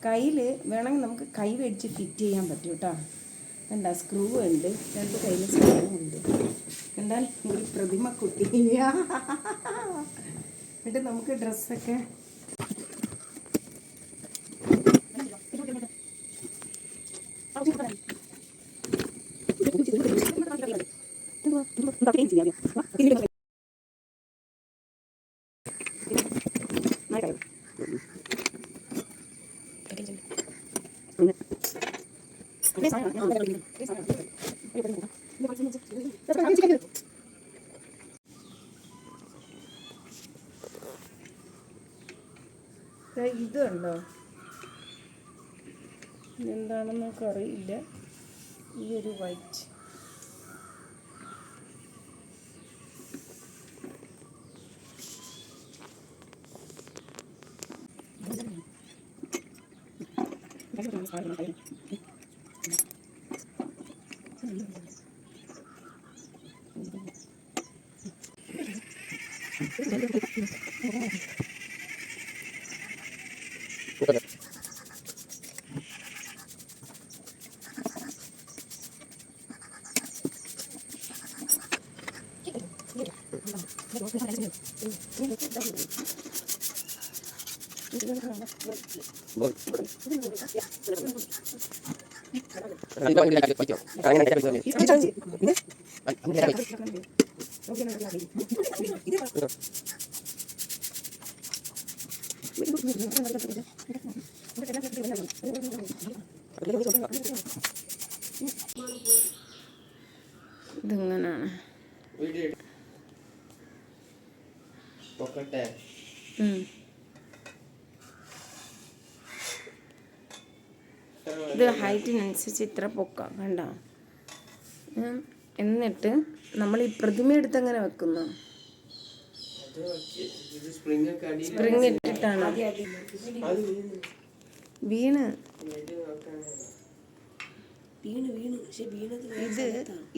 കയ്യിൽ വേണമെങ്കിൽ നമുക്ക് കൈ വെച്ച് ഫിറ്റ് ചെയ്യാൻ പറ്റും കേട്ടോ. എന്താ സ്ക്രൂ ഉണ്ട്, രണ്ട് കയ്യിൽ സ്ക്രൂ ഉണ്ട്. എന്താ ഒരു പ്രതിമ കുട്ടി. എന്നിട്ട് നമുക്ക് ഡ്രസ്സൊക്കെ ഇതുണ്ടോ, ഇതെന്താണെന്ന് നമുക്ക് അറിയില്ല. ഈ ഒരു വൈറ്റ് ഇതെങ്ങനാണ്? ഇത് ഹൈറ്റിനനുസരിച്ച് ഇത്ര പൊക്കാം കണ്ട. എന്നിട്ട് നമ്മൾ ഈ പ്രതിമ എടുത്ത് അങ്ങനെ വെക്കുന്നു. സ്പ്രിങ് ഇട്ടിട്ടാണ് വീണ്.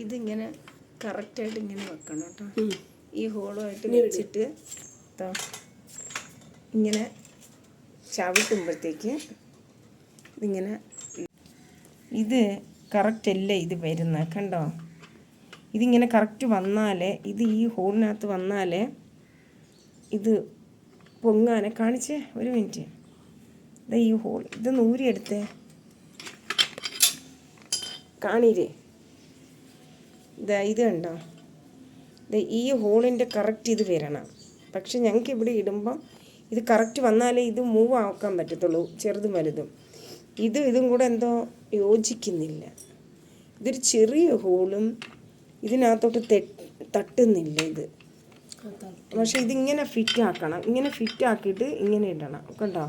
ഇതിങ്ങനെ കറക്റ്റായിട്ട് ഇങ്ങനെ വെക്കണം കേട്ടോ. ഈ ഹോളുമായിട്ട് വെച്ചിട്ട് ഇങ്ങനെ ചവിട്ടുമ്പോഴത്തേക്ക് ഇതിങ്ങനെ, ഇത് കറക്റ്റ് അല്ലേ ഇത് വരുന്നത് കണ്ടോ. ഇതിങ്ങനെ കറക്റ്റ് വന്നാലേ, ഇത് ഈ ഹോളിനകത്ത് വന്നാലേ ഇത് പൊങ്ങാനെ. കാണിച്ചേ, ഒരു മിനിറ്റ്. ഇതാ ഈ ഹോൾ, ഇത് നൂരിയെടുത്തേ, കാണില്ലേ? ഇതാ ഇത് കണ്ടോ, ഈ ഹോളിൻ്റെ കറക്റ്റ് ഇത് വരണം. പക്ഷെ ഞങ്ങൾക്ക് ഇവിടെ ഇടുമ്പം ഇത് കറക്റ്റ് വന്നാലേ ഇത് മൂവ് ആക്കാൻ പറ്റത്തുള്ളൂ, ചെറുതും വലുതും. ഇതും കൂടെ എന്തോ യോജിക്കുന്നില്ല. ഇതൊരു ചെറിയ ഹോളും ഇതിനകത്തോട്ട് തട്ടുന്നില്ല ഇത്. പക്ഷെ ഇതിങ്ങനെ ഫിറ്റ് ആക്കണം. ഇങ്ങനെ ഫിറ്റ് ആക്കിയിട്ട് ഇങ്ങനെ ഇടണം കണ്ടോ.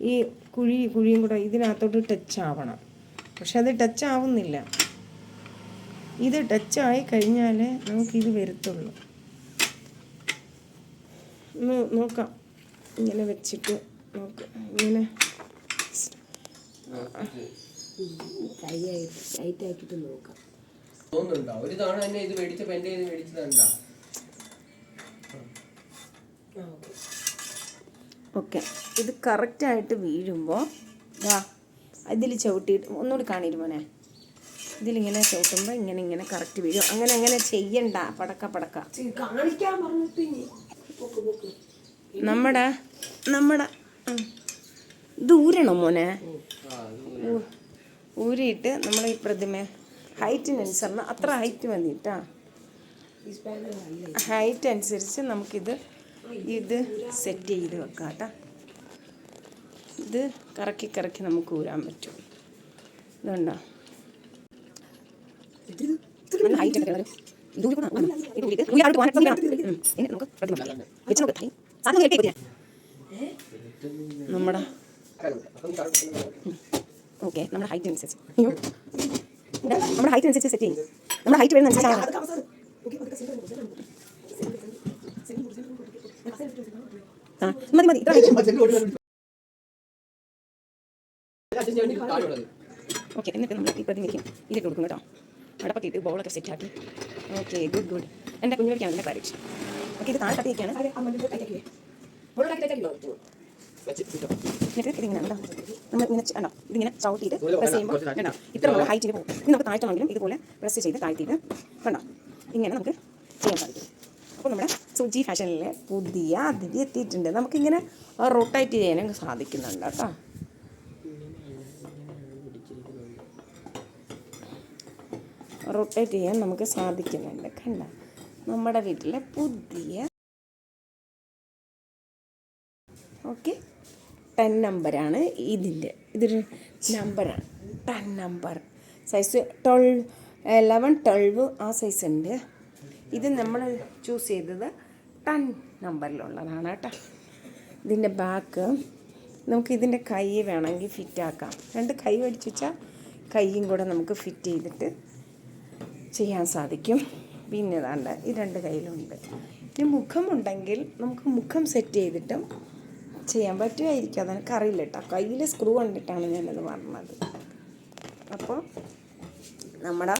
ഈ കുഴിയും കൂടെ ഇതിനകത്തോട്ട് ടച്ച് ആവണം. പക്ഷെ അത് ടച്ച് ആവുന്നില്ല. ഇത് ടച്ചായി കഴിഞ്ഞാലേ നമുക്കിത് വരത്തുള്ളൂ. നോക്കാം, ഇങ്ങനെ വെച്ചിട്ട് നോക്കാം. ഇങ്ങനെ ഓക്കെ. ഇത് കറക്റ്റായിട്ട് വീഴുമ്പോൾ ഇതിൽ ചവിട്ടിയിട്ട് ഒന്നുകൂടി കാണിയിട്ട് മോനെ. ഇതിലിങ്ങനെ ചവിട്ടുമ്പോൾ ഇങ്ങനെ കറക്റ്റ് വീഴും. അങ്ങനെ ചെയ്യണ്ട. പടക്ക നമ്മുടെ ദൂരണം മോനെ. ഊരിയിട്ട് നമ്മൾ ഈ പ്രതിമ ഹൈറ്റിനനുസരണം, അത്ര ഹൈറ്റ് മതി കേട്ടോ. ഹൈറ്റ് അനുസരിച്ച് നമുക്കിത് സെറ്റ് ചെയ്ത് വെക്കാം കേട്ടോ. ഇത് കറക്കി നമുക്ക് ഊരാൻ പറ്റും. ഇതുണ്ടോ, നമ്മുടെ ഓക്കെ. നമ്മുടെ ഹൈറ്റ് അനുസരിച്ച് സെറ്റ് ചെയ്യും. നമ്മുടെ ഹൈറ്റ് വരുന്ന അനുസരിച്ച് മതി. ഓക്കെ. എന്നിട്ട് നമ്മൾ ഈ പ്രതിമയ്ക്ക് ഇതിട്ട് കൊടുക്കും കേട്ടോ. അടപ്പൊക്കെ ഇട്ട് ബോളൊക്കെ സെറ്റാക്കി. Okay, good. എൻ്റെ കുഞ്ഞു വയ്ക്കാൻ അതിൻ്റെ കാര്യം. ഓക്കെ, ഇത് താഴെ തട്ടിയൊക്കെയാണ് എന്നിട്ട് ഇതിങ്ങനെ ഉണ്ടോ, നമ്മൾ ഇങ്ങനെ ഉണ്ടോ, ഇതിങ്ങനെ ചവിട്ടിയിട്ട് പ്രസ് ചെയ്യുമ്പോൾ ഉണ്ടോ ഇത്ര നമ്മൾ ഹൈറ്റിൽ പോകും. ഇനി നമുക്ക് താഴ്ത്തണമെങ്കിലും ഇതുപോലെ പ്രസ് ചെയ്ത് താഴ്ത്തിയിട്ട് കണ്ടോ ഇങ്ങനെ നമുക്ക് ചെയ്യാൻ സാധിക്കും. അപ്പോൾ നമ്മുടെ സുജി ഫാഷനിലെ പുതിയ അതിഥി എത്തിയിട്ടുണ്ട്. നമുക്കിങ്ങനെ റൊട്ടേറ്റ് ചെയ്യാനും സാധിക്കുന്നുണ്ട് കേട്ടോ. റൊട്ടേറ്റ് ചെയ്യാൻ നമുക്ക് സാധിക്കുന്നുണ്ട്. കണ്ട നമ്മുടെ വീട്ടിലെ പുതിയ ഓക്കെ 10 നമ്പറാണ് ഇതൊരു നമ്പറാണ് 10 നമ്പർ സൈസ് 11 12 ആ സൈസ് ഉണ്ട്. ഇത് നമ്മൾ ചൂസ് ചെയ്തത് 10 നമ്പറിലുള്ളതാണ് കേട്ടോ. ഇതിൻ്റെ ബാക്ക് നമുക്ക് ഇതിൻ്റെ കൈ വേണമെങ്കിൽ ഫിറ്റാക്കാം. 2 കൈ മേടിച്ച് വെച്ചാൽ കൈയും കൂടെ നമുക്ക് ഫിറ്റ് ചെയ്തിട്ട് ചെയ്യാൻ സാധിക്കും. പിന്നെ ഇതാണ്ട് ഈ 2 കയ്യിലുണ്ട്. ഇനി മുഖമുണ്ടെങ്കിൽ നമുക്ക് മുഖം സെറ്റ് ചെയ്തിട്ടും ചെയ്യാൻ പറ്റുമായിരിക്കും. അതെനിക്കറിയില്ല കേട്ടോ. കയ്യിൽ സ്ക്രൂ കണ്ടിട്ടാണ് ഞാനത് പറഞ്ഞത്. അപ്പോൾ നമ്മുടെ